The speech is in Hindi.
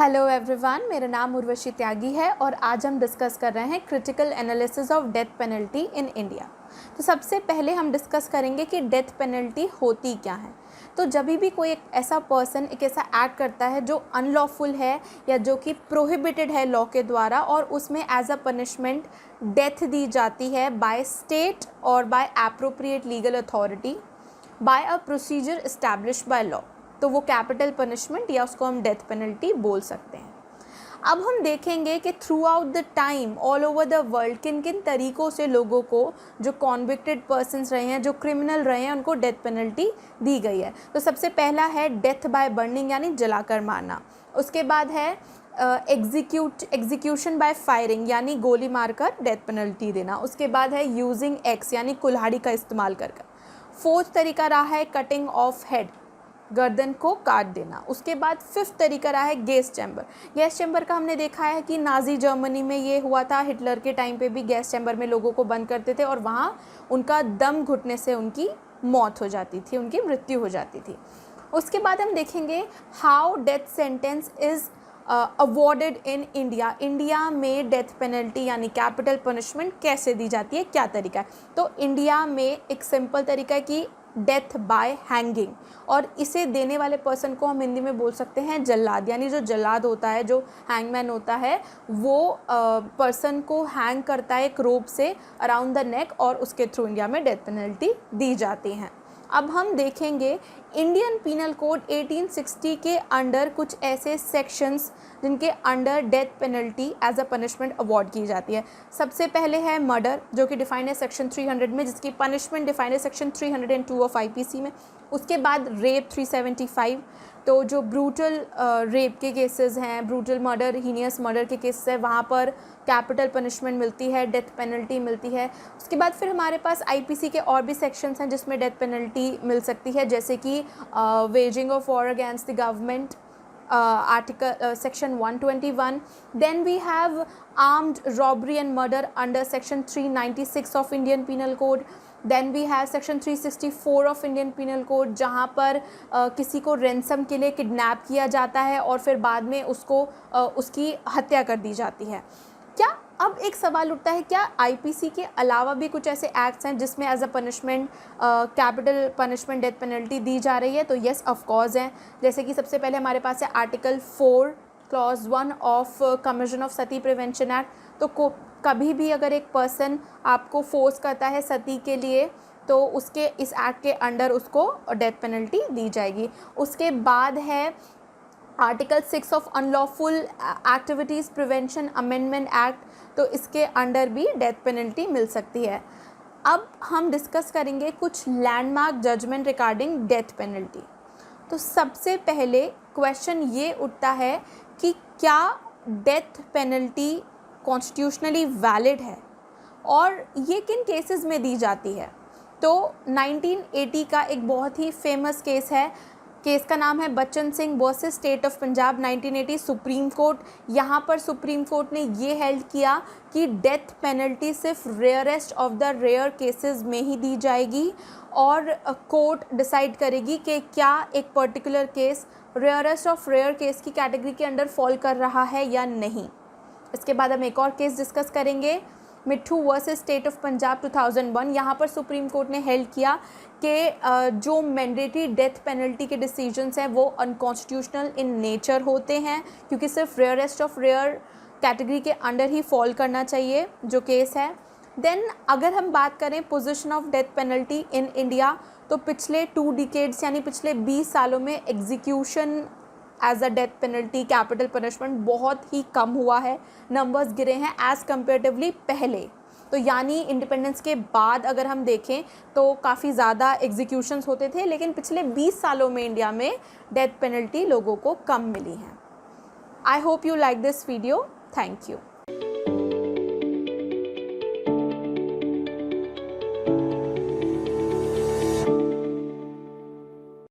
हेलो एवरीवन, मेरा नाम उर्वशी त्यागी है और आज हम डिस्कस कर रहे हैं critical analysis of death penalty in India. तो सबसे पहले हम डिस्कस करेंगे कि डेथ पेनल्टी होती क्या है। तो जब भी कोई एक ऐसा पर्सन एक ऐसा एक्ट करता है जो अनलॉफुल है या जो कि प्रोहिबिटेड है लॉ के द्वारा और उसमें एज अ पनिशमेंट डेथ दी जाती है बाय स्टेट और by appropriate legal authority by a procedure established by law, तो वो कैपिटल पनिशमेंट या उसको हम डेथ पेनल्टी बोल सकते हैं। अब हम देखेंगे कि through out the time all over the world किन किन तरीक़ों से लोगों को, जो कॉन्विक्टेड पर्सन्स रहे हैं, जो क्रिमिनल रहे हैं, उनको डेथ पेनल्टी दी गई है। तो सबसे पहला है डेथ बाय बर्निंग यानी जलाकर मारना। उसके बाद है एग्जीक्यूशन बाय फायरिंग यानी गोली मारकर डेथ पेनल्टी देना। उसके बाद है यूजिंग एक्स यानी कुल्हाड़ी का इस्तेमाल कर। फोर्थ तरीका रहा है कटिंग ऑफ हेड, गर्दन को काट देना। उसके बाद फिफ्थ तरीका रहा है गैस चैम्बर। गैस चैम्बर का हमने देखा है कि नाज़ी जर्मनी में ये हुआ था, हिटलर के टाइम पे भी गैस चैम्बर में लोगों को बंद करते थे और वहाँ उनका दम घुटने से उनकी मौत हो जाती थी, उनकी मृत्यु हो जाती थी। उसके बाद हम देखेंगे how death sentence is awarded in India. India में डेथ पेनल्टी यानी कैपिटल पनिशमेंट कैसे दी जाती है, क्या तरीका है। तो इंडिया में एक सिंपल तरीका है कि डेथ बाय हैंगिंग, और इसे देने वाले पर्सन को हम हिंदी में बोल सकते हैं जल्लाद। यानी जो जल्लाद होता है, जो हैंगमैन होता है, वो पर्सन को हैंग करता है एक रोप से अराउंड द नेक और उसके थ्रू इंडिया में डेथ पेनल्टी दी जाती हैं। अब हम देखेंगे इंडियन पीनल कोड 1860 के अंडर कुछ ऐसे सेक्शंस जिनके under death penalty as a punishment award की जाती है। सबसे पहले है मर्डर, जो कि डिफाइंड है सेक्शन 300 में, जिसकी पनिशमेंट डिफाइंड है सेक्शन 302 ऑफ आईपीसी में। उसके बाद रेप 375, तो जो ब्रूटल रेप के केसेस हैं, ब्रूटल मर्डर, हीनियस मर्डर के केसेस हैं, वहाँ पर कैपिटल पनिशमेंट मिलती है, डेथ पेनल्टी मिलती है। उसके बाद फिर हमारे पास आईपीसी के और भी सेक्शंस हैं जिसमें डेथ पेनल्टी मिल सकती है, जैसे कि waging of war against the government, article section 121. Then we have armed robbery and murder under section 396 of Indian Penal Code. Then we have section 364 of Indian Penal Code, जहाँ पर किसी को रेंसम के लिए किडनैप किया जाता है और फिर बाद में उसको उसकी हत्या कर दी जाती है। क्या अब एक सवाल उठता है, क्या आईपीसी के अलावा भी कुछ ऐसे एक्ट्स हैं जिसमें as a punishment capital punishment death penalty दी जा रही है? तो येस, ऑफ कोर्स हैं। जैसे कि सबसे पहले हमारे पास है article 4 clause 1 of commission of Sati prevention act. तो कभी भी अगर एक पर्सन आपको फोर्स करता है सती के लिए, तो उसके इस एक्ट के अंडर उसको डेथ पेनल्टी दी जाएगी। उसके बाद है article 6 of unlawful activities prevention amendment act, तो इसके अंडर भी डेथ पेनल्टी मिल सकती है। अब हम डिस्कस करेंगे कुछ landmark judgment regarding death penalty. तो सबसे पहले क्वेश्चन ये उठता है कि क्या डेथ पेनल्टी कॉन्स्टिट्यूशनली वैलिड है और ये किन केसेस में दी जाती है। तो 1980 का एक बहुत ही फेमस केस है, केस का नाम है Bachan Singh versus state of Punjab 1980 supreme court. यहाँ पर सुप्रीम कोर्ट ने ये हेल्ड किया कि डेथ पेनल्टी सिर्फ rarest of the rare cases में ही दी जाएगी और कोर्ट डिसाइड करेगी कि क्या एक particular case rarest of rare case की कैटेगरी के अंडर फॉल कर रहा है या नहीं। इसके बाद हम एक और केस डिस्कस करेंगे, मिट्ठू वर्सेस स्टेट ऑफ पंजाब 2001। यहाँ पर सुप्रीम कोर्ट ने हेल्ड किया कि जो मैंडेटरी डेथ पेनल्टी के डिसीजंस हैं वो अनकॉन्स्टिट्यूशनल इन नेचर होते हैं, क्योंकि सिर्फ रेयरेस्ट ऑफ रेयर कैटेगरी के अंडर ही फॉल करना चाहिए जो केस है। देन अगर हम बात करें position of death penalty in India, तो पिछले 2 डिकेड्स यानी पिछले 20 सालों में execution as a death penalty capital punishment बहुत ही कम हुआ है, नंबर्स गिरे हैं एज़ कंपेरेटिवली पहले। तो यानी इंडिपेंडेंस के बाद अगर हम देखें तो काफ़ी ज़्यादा एग्जीक्यूशंस होते थे, लेकिन पिछले 20 सालों में इंडिया में डेथ पेनल्टी लोगों को कम मिली है। I hope you like this video. Thank you.